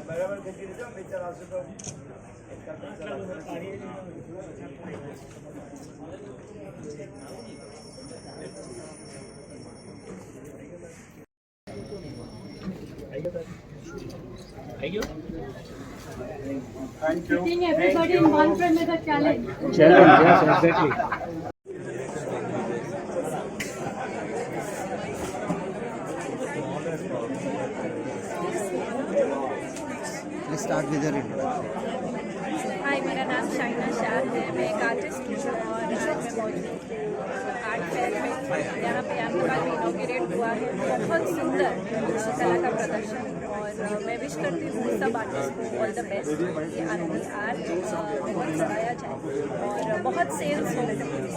बराबर देखिए जो मैं चला सकता हूँ Thank you. Putting everybody in one frame is a challenge. Challenge, yes, exactly. Let's start with your introduction. हाय, मेरा नाम शाइना शाह है। मैं एक आर्टिस्ट हूँ और मैं मौजूद हूँ आर्ट फेयर में। यहाँ पे अहमदाबाद में इनॉग्रेट हुआ है। बहुत सुंदर कला का प्रदर्शन और मैं विश करती हूँ सब आर्टिस्ट को ऑल द बेस्ट कि आपकी आर्ट बहुत सराहा जाए और बहुत सेल्स हो।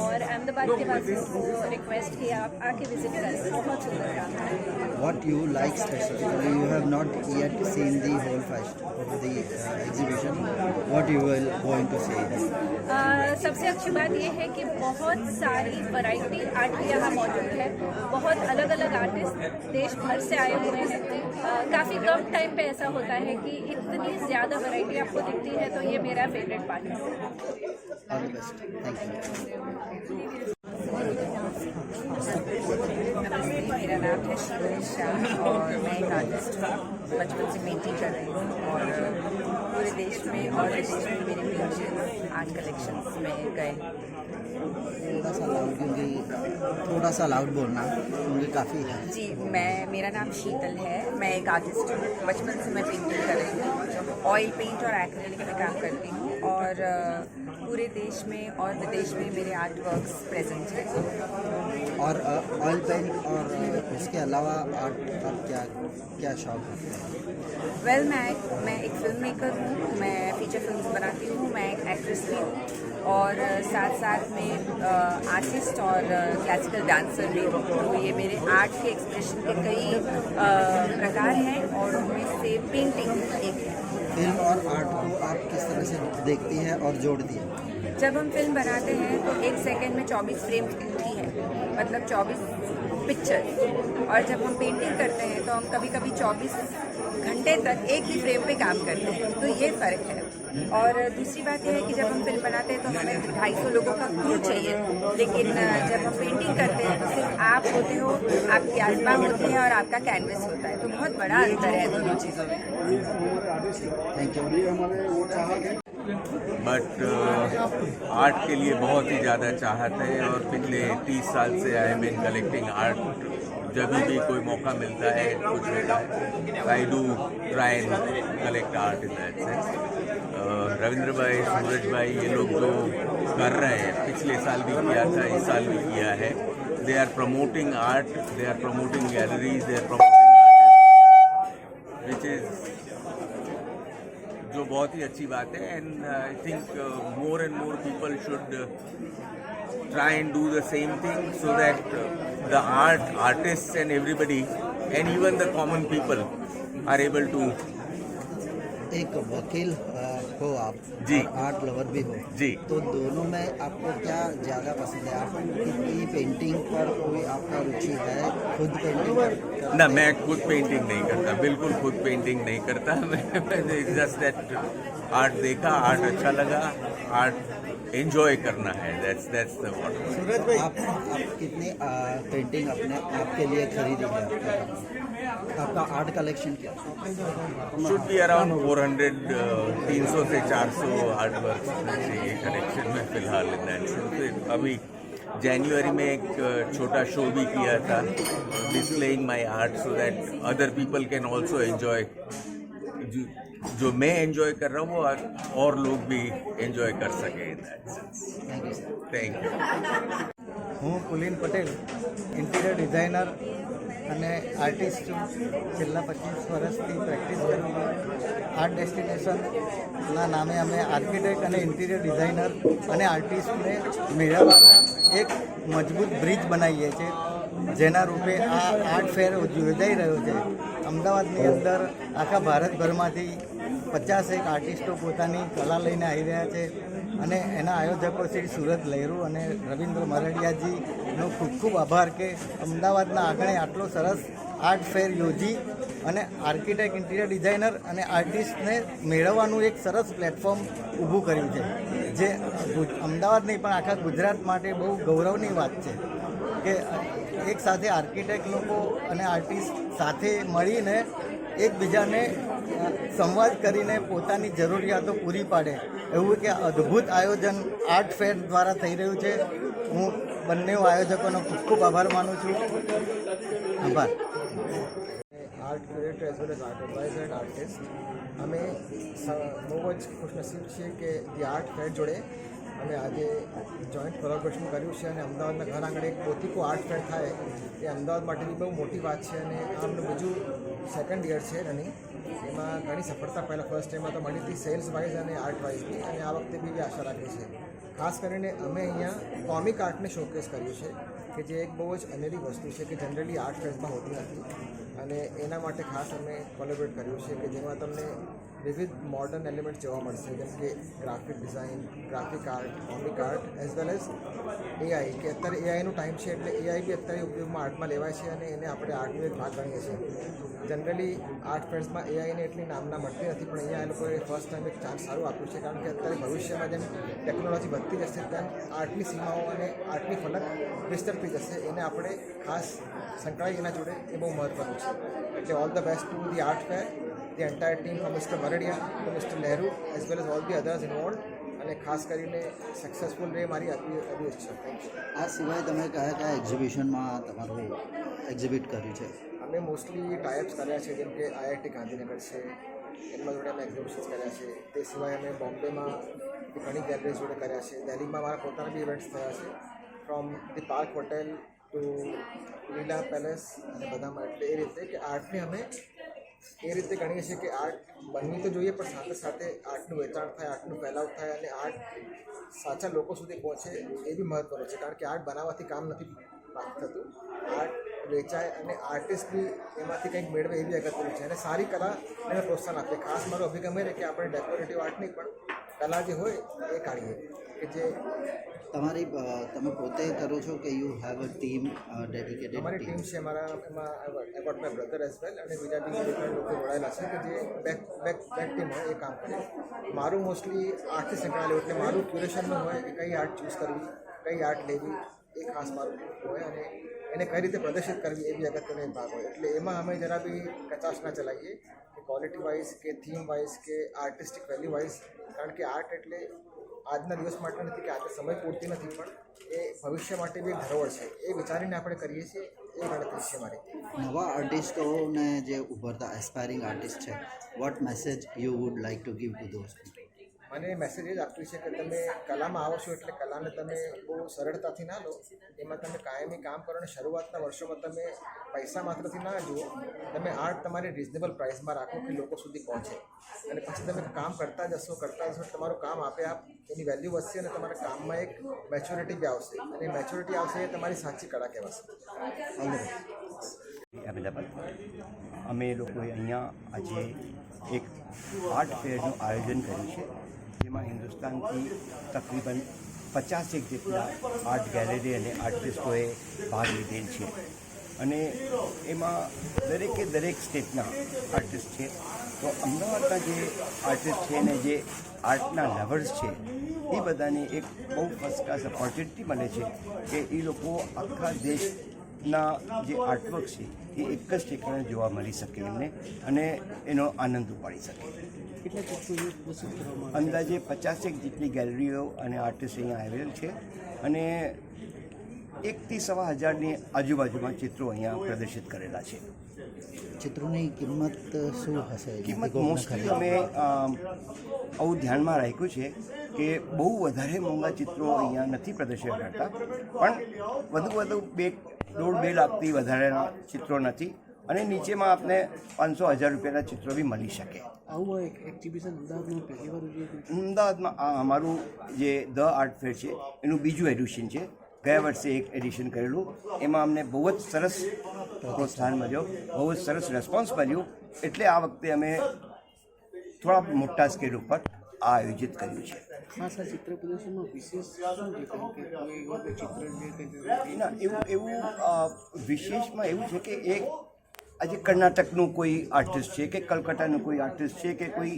और अहमदाबाद के वासियों को रिक्वेस्ट कि आप आके विजिट करें, बहुत सुंदर काम है। What you like specifically? You have not yet seen the whole fest of the exhibition. What you will going to say? सबसे अच्छी बात यह है कि बहुत सारी वैरायटी आर्ट की यहाँ मौजूद है। बहुत अलग अलग आर्टिस्ट देश भर से आए हुए हैं। काफ़ी कम टाइम पे ऐसा होता है कि इतनी ज़्यादा वैरायटी आपको दिखती है, तो ये मेरा फेवरेट पार्ट है। All the best. Thank you. मेरा नाम है शीतल शाह और मैं एक आर्टिस्ट हूँ। बचपन से पेंटिंग कर रही हूँ और पूरे देश में और विदेश में मेरे पेंटिंग आर्ट कलेक्शंस में गए। थोड़ा सा लाउड बोलना क्योंकि काफ़ी है। जी, मेरा नाम शीतल है। मैं एक आर्टिस्ट हूँ। बचपन से मैं पेंटिंग कर रही हूँ। ऑयल पेंट और एक्रेलिक में काम करती हूँ और पूरे देश में और विदेश में मेरे आर्ट वर्क्स प्रेजेंट हैं। और ऑयल पेंट और उसके अलावा आर्ट का क्या क्या शौक है? वेल, मैं एक फिल्म मेकर हूँ। मैं फीचर फिल्म्स बनाती हूँ। मैं एक एक्ट्रेस भी हूँ और साथ साथ में आर्टिस्ट और क्लासिकल डांसर भी हूँ। तो ये मेरे आर्ट के एक्सप्रेशन के कई प्रकार हैं और उनमें से पेंटिंग एक है। फिल्म और आर्ट को आप किस तरह से देखती हैं और जोड़ती हैं? जब हम फिल्म बनाते हैं तो 1 सेकेंड में 24 फ्रेम दिखती है, मतलब 24 पिक्चर। और जब हम पेंटिंग करते हैं तो हम कभी कभी 24 घंटे तक एक ही फ्रेम पे काम करते हैं। तो ये फ़र्क है। और दूसरी बात यह है कि जब हम फिल्म बनाते हैं तो हमें 250 लोगों का क्रू चाहिए, लेकिन जब हम पेंटिंग करते हैं तो सिर्फ आप होते हो, आपकी आत्मा होती है और आपका कैनवस होता है। तो बहुत बड़ा अंतर है दोनों चीज़ों में। Thank you. बट आर्ट के लिए बहुत ही ज़्यादा चाहत है और पिछले 30 साल से I am in collecting art. जब भी कोई मौका मिलता है, कुछ होता है, I do try and collect art in that sense. Ravindra भाई, सूरज भाई, ये लोग जो कर रहे हैं, पिछले साल भी किया था, इस साल भी किया है। They are promoting art, they are promoting galleries, they are promoting artist, which is जो बहुत ही अच्छी बात है। And I think more and more people should try and do the same thing so that the artists and everybody and even the common people are able to। एक वकील हो आप जी, आर्ट लवर भी हो जी, तो दोनों में आपको क्या ज़्यादा पसंद है? आप कितनी पेंटिंग पर कोई आपका रुचि है? खुद पेंटिंग ना, मैं खुद पेंटिंग नहीं करता, बिल्कुल खुद पेंटिंग नहीं करता। मैं जस्ट दैट आर्ट देखा, आर्ट अच्छा लगा, आर्ट एंजॉय करना है. That's the मॉटो. सूरज भाई आप कितनी पेंटिंग अपने आपके लिए खरीदी है? आपका आर्ट कलेक्शन क्या? शुड बी अराउंड 300 से 400 आर्ट वर्क चाहिए कलेक्शन में फिलहाल इन दैट सेंस. अभी जनवरी में एक छोटा शो भी किया था displaying my art so that other people can also enjoy. जो मैं एंजॉय कर रहा हूँ वो और लोग भी एंजॉय कर सके in that sense. Thank you. હું પુલિન પટેલ ઇન્ટિરિયર ડિઝાઇનર અને આર્ટિસ્ટ છું. છેલ્લા 25 વર્ષથી પ્રેક્ટિસ કરું છું. આર્ટ ડેસ્ટિનેશનના નામે અમે આર્કિટેક્ટ અને ઇન્ટિરિયર ડિઝાઇનર અને આર્ટિસ્ટને મેળવવાના એક મજબૂત બ્રિજ બનાવીએ છીએ, જેના રૂપે આ આર્ટ ફેર યોજાઈ રહ્યો છે. અમદાવાદની અંદર આખા ભારતભરમાંથી 51 આર્ટિસ્ટો પોતાની કલા લઈને આવી રહ્યા છે અને એના આયોજકો શ્રી સુરત લહેરુ અને રવિન્દ્ર મરડિયાજીનો ખૂબ ખૂબ આભાર કે અમદાવાદના આંગણે આટલો સરસ આર્ટ ફેર યોજી અને આર્કિટેક્ટ, ઇન્ટિરિયર ડિઝાઇનર અને આર્ટિસ્ટને મેળવવાનું એક સરસ પ્લેટફોર્મ ઊભું કર્યું છે, જે અમદાવાદ નહીં પણ આખા ગુજરાત માટે બહુ ગૌરવની વાત છે કે એક સાથે આર્કિટેક્ટ લોકો અને આર્ટિસ્ટ સાથે મળીને એકબીજાને સંવાદ કરીને પોતાની જરૂરિયાતો પૂરી પાડે એવું કે અદ્ભુત આયોજન આર્ટ ફેર દ્વારા થઈ રહ્યું છે. હું બંને આયોજકોનો ખૂબ ખૂબ આભાર માનું છું. આભાર. Art curator as well as art adviser and artist અમે બહુ જ ખુશનસીબ છીએ કે ધી આર્ટ ફેર જોડે અમે આજે જોઈન્ટ કોલેબોરેશન કર્યું છે અને અમદાવાદના ઘર આંગણે એક પોતીકો આર્ટ ફેર થાય એ અમદાવાદ માટેની બહુ મોટી વાત છે. અને આમનું બીજું સેકન્ડ યર છે રનિંગ. એમાં ઘણી સફળતા પહેલાં ફર્સ્ટ ટાઈમમાં તો મળી હતી સેલ્સ વાઇઝ અને આર્ટ વાઇઝની, અને આ વખતે બી આશા રાખી છે. ખાસ કરીને અમે અહીંયા કોમિક આર્ટને શોકેસ કર્યું છે કે જે એક બહુ જ અનેરી વસ્તુ છે કે જનરલી આર્ટ ફેરમાં હોતી નથી, અને એના માટે ખાસ અમે કોલેબોરેટ કર્યું છે કે જેમાં તમને વિવિધ મોડર્ન એલિમેન્ટ જોવા મળશે, જેમ કે graphic design, graphic art, comic art as well as AI. કે અત્યારે એઆઈનો ટાઈમ છે એટલે એઆઈ બી અત્યારે ઉપયોગમાં આર્ટમાં લેવાય છે અને એને આપણે આર્ટનો એક ભાગ ગણીએ છીએ. જનરલી આર્ટ ફેર્સમાં એઆઈને એટલી નામના મળતી નથી, પણ અહીંયા એ લોકોએ ફર્સ્ટ ટાઈમ એક ચાન્સ સારું આપ્યું છે, કારણ કે અત્યારે ભવિષ્યમાં જેમ ટેકનોલોજી વધતી જશે તેમ આર્ટની સીમાઓ અને આર્ટની ફલક વિસ્તરતી જશે. એને આપણે ખાસ સંકળાઈ એના જોડે એ બહુ મહત્ત્વનું છે. એટલે all the best to the art fair, the entire team from mister Mardia to mister Laheru as well as all the others involve, અને ખાસ કરીને સક્સેસફુલ રહે મારી અભિઈચ્છા. Thank you. આ સિવાય તમે કયા એક્ઝિબિશનમાં તમારું એક્ઝિબિટ કર્યું છે? અમે મોસ્ટલી ટાઈપ્સ કર્યા છે, જેમ કે આઈઆઈટી ગાંધીનગર છે એમના જોડે અમે એક્ઝિબિશન્સ કર્યા છે. તે સિવાય અમે બોમ્બેમાં ઘણી ગેલેરીઝ જોડે કર્યા છે. દિલ્હીમાં મારા પોતાના બી ઇવેન્ટ્સ થયા છે, from the Park Hotel to Leela Palace અને બધામાં. એટલે એ રીતે કે આર્ટને અમે એ રીતે ગણીએ છીએ કે આર્ટ બનવી તો જોઈએ, પણ સાથે સાથે આર્ટનું વેચાણ થાય, આર્ટનું ફેલાવ થાય અને આર્ટ સાચા લોકો સુધી પહોંચે એ બી મહત્ત્વનું છે. કારણ કે આર્ટ બનાવવાથી કામ નથી પ્રાપ્ત થતું, આર્ટ વેચાય અને આર્ટિસ્ટ બી એમાંથી કંઈક મેળવે એ બી અગત્યનું છે. અને સારી કલા એને પ્રોત્સાહન આપીએ. ખાસ મારો અભિગમ એ રહે કે આપણે ડેકોરેટિવ આર્ટ નહીં પણ કલા જે હોય એ કાઢીએ કે જે તમે પોતે કરો છો કે you have a team dedicated? અમારી ટીમ છે, અમારા એમાં I got my brother as well, અને બીજા બી ડિફરન્ટ લોકો જોડાયેલા છે કે જે બેક ટીમ હોય એ કામ કરે. મારું મોસ્ટલી આર્ટથી સંકળાયેલું, એટલે મારું ક્યુરેશનનું હોય કે કઈ આર્ટ ચૂઝ કરવી, કઈ આર્ટ લેવી, એ ખાસ મારું હોય, અને એને કઈ રીતે પ્રદર્શિત કરવી એ બી અગત્યનો એક ભાગ હોય. એટલે એમાં અમે જરા બી કચાશ ના ચલાવીએ કે ક્વોલિટી વાઇઝ કે થીમ વાઇઝ કે આર્ટિસ્ટિક વેલ્યુ વાઇઝ, કારણ કે આર્ટ એટલે આજના દિવસ માટે નથી કે આજે સમય પૂરતી નથી, પણ એ ભવિષ્ય માટે બી એક ધરોહર છે. એ વિચારીને આપણે કરીએ છીએ, એ ગણતરી છે મારી. નવા આર્ટિસ્ટોને જે ઉભરતા એસ્પાયરિંગ આર્ટિસ્ટ છે, what message you would like to give to those? મને મેસેજ એ જ આપ્યું છે કે તમે કલામાં આવો છો એટલે કલાને તમે બહુ સરળતાથી ના લો, એમાં તમે કાયમી કામ કરો અને શરૂઆતના વર્ષોમાં તમે પૈસા માત્રથી ના જુઓ, તમે આર્ટ તમારી રિઝનેબલ પ્રાઇસમાં રાખો કે લોકો સુધી પહોંચે, અને પછી તમે કામ કરતા જશો તમારું કામ આપે આપ એની વેલ્યુ વધશે અને તમારા કામમાં એક મેચ્યોરિટી બી આવશે, અને મેચ્યોરિટી આવશે એ તમારી સાચી કળા કહેવાશે. અવેલેબલ અમે લોકોએ અહીંયા આજે એક આર્ટ ફેરનું આયોજન કર્યું છે, જેમાં હિન્દુસ્તાનથી તકરીબન 50 જેટલા આર્ટ ગેલેરી અને આર્ટિસ્ટોએ ભાગ લીધેલ છે, અને એમાં દરેક સ્ટેટના આર્ટિસ્ટ છે. તો અમદાવાદના જે આર્ટિસ્ટ છે ને જે આર્ટના લવર્સ છે એ બધાને એક બહુ ફર્સ્ટ ક્લાસ ઓપોર્ચ્યુનિટી મળે છે કે એ લોકો આખા દેશના જે આર્ટવર્ક છે એ એક જ ઠેકાણે જોવા મળી શકે એમને અને એનો આનંદ ઉપાડી શકે. અંદાજે 50 જેટલી ગેલેરીઓ અને આર્ટિસ્ટ અહીંયા આવેલ છે અને 1 થી 1,500ની આજુબાજુમાં ચિત્રો અહીંયા પ્રદર્શિત કરેલા છે. ચિત્રોની કિંમત શું હશે? કિંમત મોસ્ટલી અમે આવું ધ્યાનમાં રાખ્યું છે કે બહુ વધારે મોંઘા ચિત્રો અહીંયા નથી પ્રદર્શિત કરતા, પણ વધુ 1.5-2 લાખથી વધારેના ચિત્રો નથી અને નીચેમાં આપને 500-1000 રૂપિયાના ચિત્રો બી મળી શકે. આવું એક એક્ઝિબિશન અમદાવાદમાં પહેલી વાર અમદાવાદમાં આ અમારું જે ધ આર્ટ ફેર છે એનું બીજું એડિશન છે. ગયા વર્ષે એક એડિશન કરેલું, એમાં અમને બહુ જ સરસ પ્રોત્સાહન મળ્યો, બહુ જ સરસ રિસ્પોન્સ મળ્યું, એટલે આ વખતે અમે થોડા મોટા સ્કેલ ઉપર આ આયોજિત કર્યું છે. ખાસ આ ચિત્ર પ્રદર્શનમાં વિશેષ શું છે? ના, એવું વિશેષમાં એવું છે કે એક આજે કર્ણાટકનું કોઈ આર્ટિસ્ટ છે કે કલકત્તાનું કોઈ આર્ટિસ્ટ છે કે કોઈ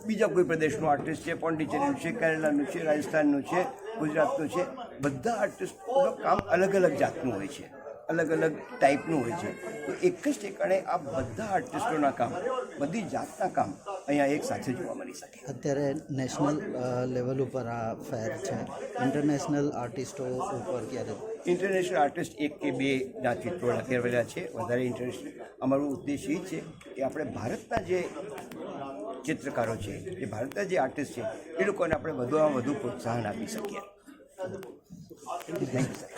બીજા કોઈ પ્રદેશનું આર્ટિસ્ટ છે, પોંડિચેરીનું છે, કેરલાનું છે, રાજસ્થાનનું છે, ગુજરાતનું છે, બધા આર્ટિસ્ટનું કામ અલગ અલગ જાતનું હોય છે, અલગ અલગ ટાઈપનું હોય છે. તો એક જ ઠેકાણે આ બધા આર્ટિસ્ટોના કામ, બધી જાતના કામ અહીંયા એક સાથે જોવા મળી શકે. અત્યારે નેશનલ લેવલ ઉપર આ ફેર છે, ઇન્ટરનેશનલ આર્ટિસ્ટો ઉપર ક્યારે? ઇન્ટરનેશનલ આર્ટિસ્ટ 1 કે 2ના ચિત્રો લખેલા છે, વધારે ઇન્ટરનેશનલ. અમારું ઉદ્દેશ એ છે કે આપણે ભારતના જે ચિત્રકારો છે, એ ભારતના જે આર્ટિસ્ટ છે, એ લોકોને આપણે વધુમાં વધુ પ્રોત્સાહન આપી શકીએ. Thank you sir.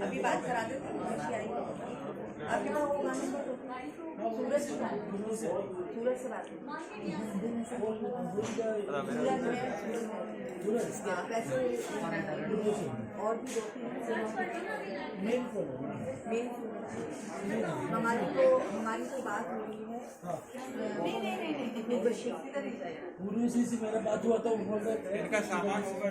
अभी बात करा दो अभी सूरज से बात और भी 2-3 मेन हमारी तो बात हो रही है. गुरु से मेरा बात हुआ था, उन्होंने इनका सामान होगा.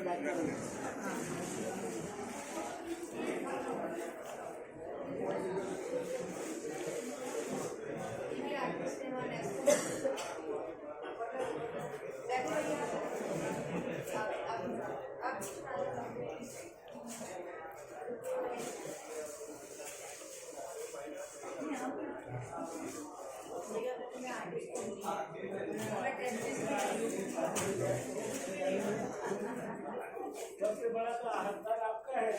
सबसे बड़ा तो हकदार आपका है.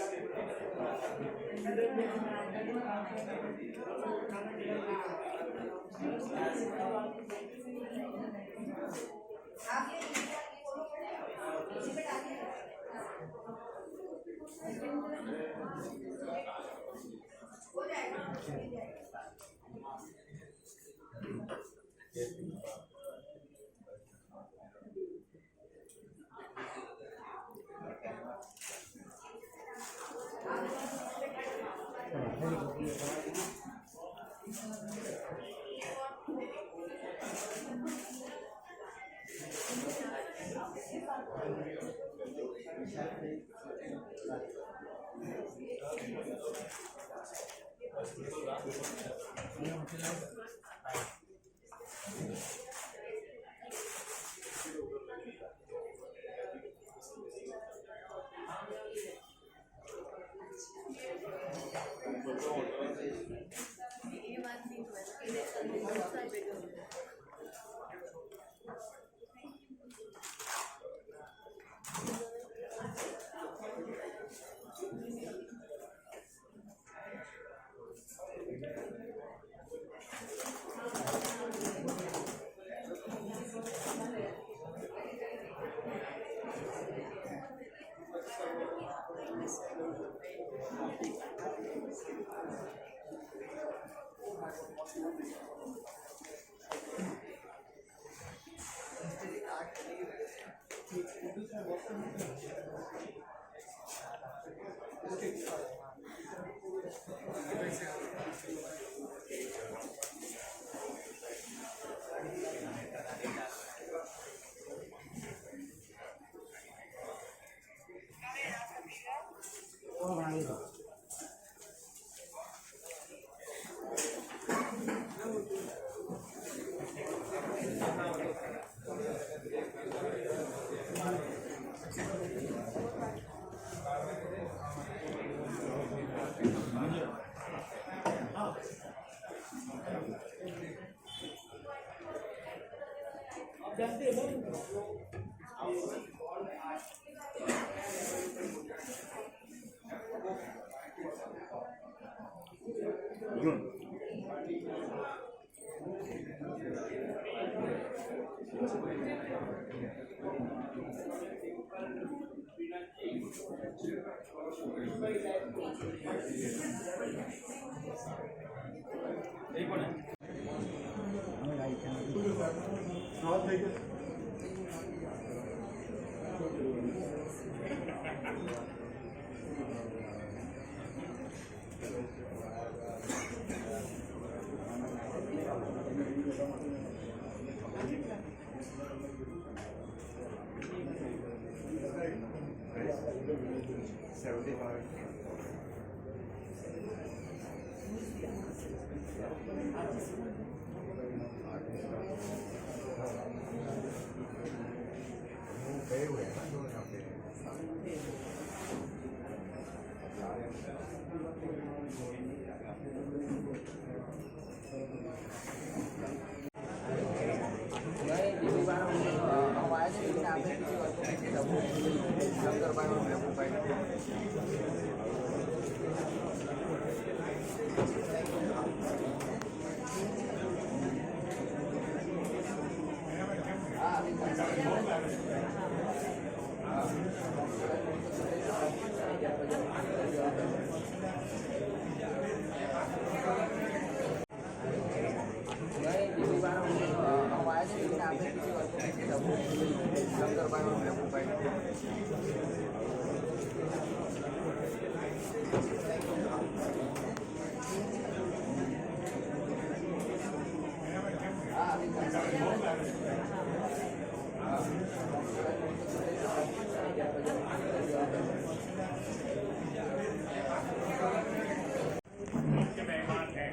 मुख्य मेहमान हैं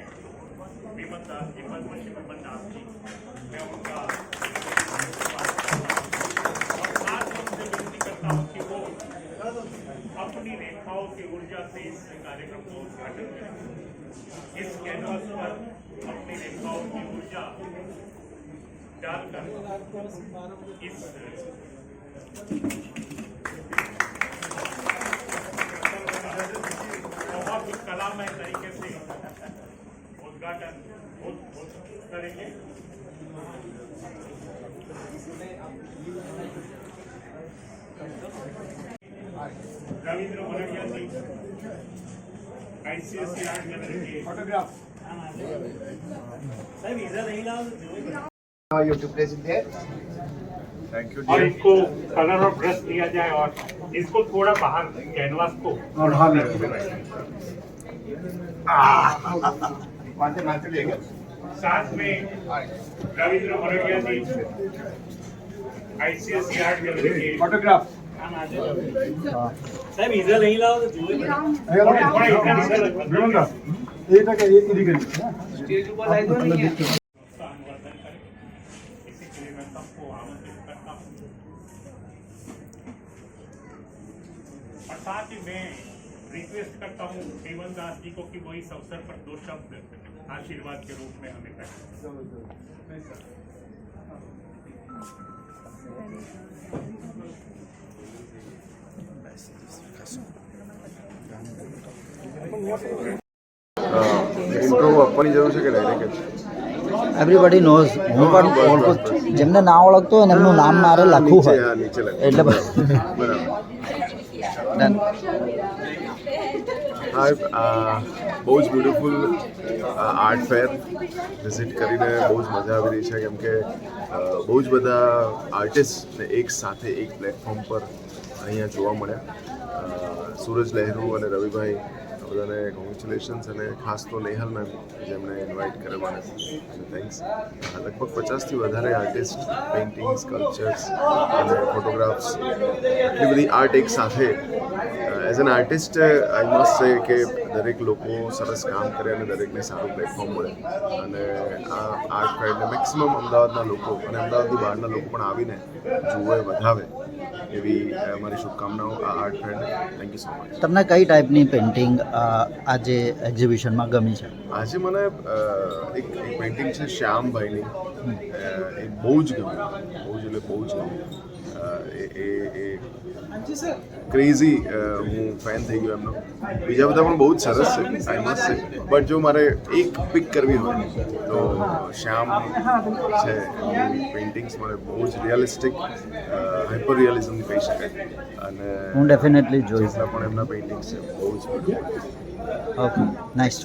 विमलदास जी, पद्मश्री विमलदास जी। मैं उनका और साथ में उनसे विनती करता हूँ कि वो अपनी रेखाओं की ऊर्जा से इस कार्यक्रम को उद्घाटन करें। इस कैनवास पर अपनी रेखाओं की ऊर्जा डालकर इस बहुत ही कलामय तरीके से उद्घाटन करेंगे। रविंद्र मरड़िया जी, ICSE आर्ट गैलरी के फोटोग्राफ। साहब इधर नहीं लाओ। You have to place it there. Thank you. और इसको कलर और ब्रश दिया जाए और इसको थोड़ा बाहर कैनवास को और हाँ साथ में रविंद्र मरड़िया जी, ICSE आर्ट गैलरी के फोटोग्राफ। साहब इधर नहीं लाओ तो स्टेज ऊपर लाए तो नहीं है। इसी के लिए मैं सबको आमंत्रित करता हूँ और साथ ही मैं रिक्वेस्ट करता हूँ देवनदास जी को कि वो इस अवसर पर 2 शब्द आशीर्वाद के रूप में हमें कहें। ઇન્ટ્રો આપવાની જરૂર છે કે ડાયરેક્ટ જ? Everybody knows. હું પણ ઓળખું જેમને ના ઓળખતો હોય ને એમનું નામ મારે લખવું હોય નીચે એટલે બરાબર ડન. બહુ જ બ્યુટિફુલ આર્ટ ફેર વિઝિટ કરીને બહુ જ મજા આવી રહી છે, કેમ કે બહુ જ બધા આર્ટિસ્ટને એક સાથે એક પ્લેટફોર્મ પર અહીંયા જોવા મળ્યા. સૂરજ લહેરુ અને રવિભાઈ બધાને કોંગ્રેચ્યુલેશન્સ, અને ખાસ તો નેહલ મેમ જેમને ઇન્વાઇટ કરવા મને થેન્ક્સ. લગભગ 50થી વધારે આર્ટિસ્ટ, પેઇન્ટિંગ, સ્કલ્પચર્સ અને ફોટોગ્રાફ્સ, એટલી બધી આર્ટ એક સાથે. As an artist I must સે કે દરેક લોકો સરસ કામ કરે અને દરેકને સારું પ્લેટફોર્મ મળે, અને આ આર્ટ ફેરને મેક્સિમમ અમદાવાદના લોકો અને અમદાવાદની બહારના લોકો પણ આવીને જુએ, વધાવે એવી મારી શુભકામનાઓ આ આર્ટ ફેરને. Thank you so much. તમને કઈ ટાઈપની પેઇન્ટિંગ આજે એક્ઝિબિશનમાં ગમી છે? આજે મને એક પેઇન્ટિંગ છે શ્યામભાઈની, એ બહુ જ ગમી, બહુ જ એટલે બહુ જ ગમી. એ ક્રેઝી હું ફેન થઈ ગયો એમનો. બીજા બધા પણ બહુ જ સરસ છે, આઈ મસ્ટ સે, બટ જો મારે એક પિક કરવી હોય તો શ્યામ છે. પેઇન્ટિંગ્સ મને બહુ જ રિયલિસ્ટિક, હાઇપર રિયલિઝમ કહી શકાય, અને હું ડેફિનેટલી જોઈશ. જેટલા પણ એમના પેઇન્ટિંગ્સ છે બહુ જ ઓકે, નાઇસ.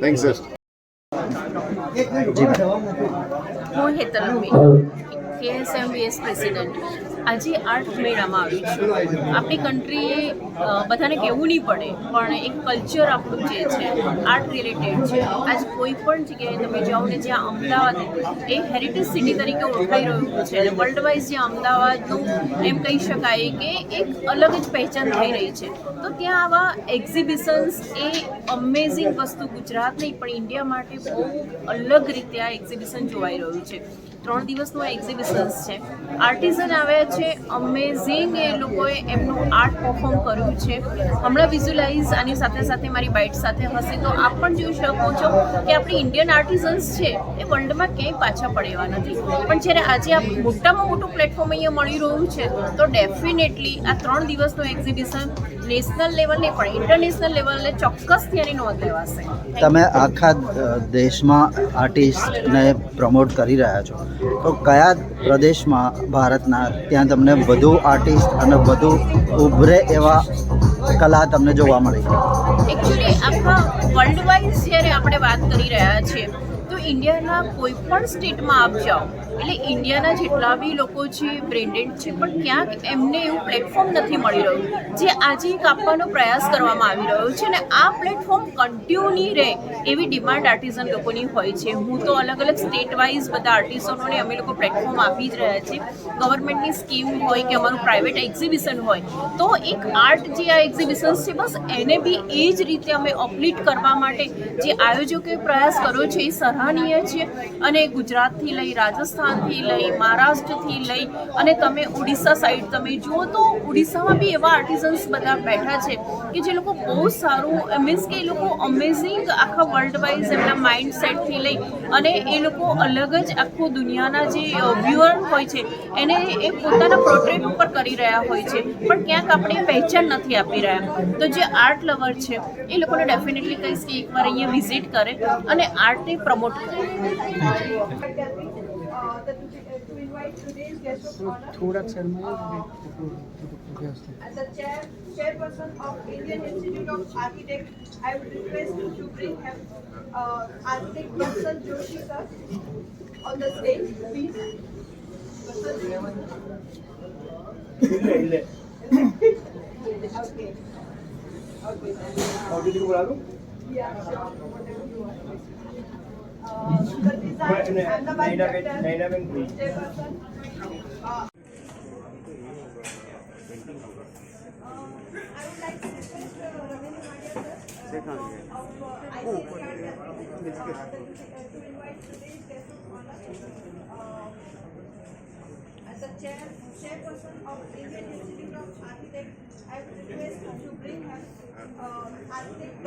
Thanks sir. હું હેતલબેન, KSMVS પ્રેસિડેન્ટ. આજે આર્ટ મેળામાં આવી છું. આપણી કન્ટ્રીએ બધાને કહેવું નહીં પડે, પણ એક કલ્ચર આપણું જે છે આર્ટ રિલેટેડ છે. આજ કોઈ પણ જગ્યાએ તમે જાઓ ને, જ્યાં અમદાવાદ એ હેરિટેજ સિટી તરીકે ઓળખાઈ રહ્યું છે, અને વર્લ્ડ વાઇઝ જ્યાં અમદાવાદનું એમ કહી શકાય કે એક અલગ જ પહેચાન થઈ રહી છે, તો ત્યાં આવા એક્ઝિબિશન્સ એ અમેઝિંગ વસ્તુ ગુજરાત નહીં પણ ઇન્ડિયા માટે બહુ અલગ રીતે આ એક્ઝિબિશન જોવાઈ રહ્યું છે. 3 દિવસનું એક્ઝિબિશન્સ છે. આર્ટિઝન આવ્યા છે, અમેઝિંગ એ લોકોએ એમનું આર્ટ પરફોર્મ કર્યું છે. હમણાં વિઝ્યુલાઇઝ આની સાથે સાથે મારી બાઇટ સાથે હશે તો આપ પણ જોઈ શકો છો કે આપણી ઇન્ડિયન આર્ટિઝન્સ છે એ વર્લ્ડમાં ક્યાંય પાછા પડે એવા નથી. પણ જ્યારે આજે આ મોટામાં મોટું પ્લેટફોર્મ અહીંયા મળી રહ્યું છે, તો ડેફિનેટલી આ 3 દિવસનું એક્ઝિબિશન નેશનલ લેવલે પણ ઇન્ટરનેશનલ લેવલે ચોક્કસથી એની નોંધ લેવાશે. તમે આખા દેશમાં આર્ટિસ્ટને પ્રમોટ કરી રહ્યા છો, તો કયા પ્રદેશમાં ભારતના ત્યાં તમને વધુ આર્ટિસ્ટ અને વધુ ઉભરે એવા કલા તમને જોવા મળી? એકચ્યુઅલી આખા વર્લ્ડ વાઇઝ જ્યારે આપણે વાત કરી રહ્યા છીએ તો ઇન્ડિયાના કોઈ પણ સ્ટેટમાં આપ જાઓ, એટલે ઇન્ડિયાના જેટલા બી લોકો છે બ્રેન્ડેડ છે, પણ ક્યાંક એમને એવું પ્લેટફોર્મ નથી મળી રહ્યું જે આજે એક આપવાનો પ્રયાસ કરવામાં આવી રહ્યો છે. અને આ પ્લેટફોર્મ કન્ટિન્યુ રહે એવી ડિમાન્ડ આર્ટિઝન લોકોની હોય છે. હું તો અલગ અલગ સ્ટેટ વાઇઝ બધા આર્ટિસ્ટોને અમે લોકો પ્લેટફોર્મ આપી જ રહ્યા છીએ. ગવર્મેન્ટની સ્કીમ હોય કે અમારું પ્રાઇવેટ એક્ઝિબિશન હોય, તો એક આર્ટ જે આ એક્ઝિબિશન્સ છે બસ એને બી એ જ રીતે અમે અપલીટ કરવા માટે જે આયોજકોએ પ્રયાસ કર્યો છે એ સરાહનીય છે. અને ગુજરાતથી લઈ રાજસ્થાનથી લઈ મહારાષ્ટ્રથી લઈ અને તમે ઓડિશા સાઈડ તમે જુઓ તો ઓડિશામાં બી એવા આર્ટિઝન્સ બધા બેઠા છે કે જે લોકો બહુ સારું મીન્સ કે એ લોકો અમેઝિંગ આખા વર્લ્ડ વાઇઝ એમના માઇન્ડ સેટથી લઈ અને એ લોકો અલગ જ આખું દુનિયાના જે વ્યુઅર હોય છે એને એ પોતાના પોર્ટ્રેટ ઉપર કરી રહ્યા હોય છે, પણ ક્યાંક આપણે પહેચાન નથી આપી રહ્યા. તો જે આર્ટ લવર છે એ લોકોને ડેફિનેટલી કહીશ કે એકવાર અહીંયા વિઝિટ કરે અને આર્ટને પ્રમોટ કરે. થોડાક Sharma As a chairperson of Indian Institute of Architects, I would request you to bring architect Vatsal Joshi sir on the stage, please. Okay. Yeah, sure. The design and the chairperson. I would like to request Ravindra Madia sir to invite today's guest of honor. As a chairperson of Indian Institute of Architects, I would request to bring architect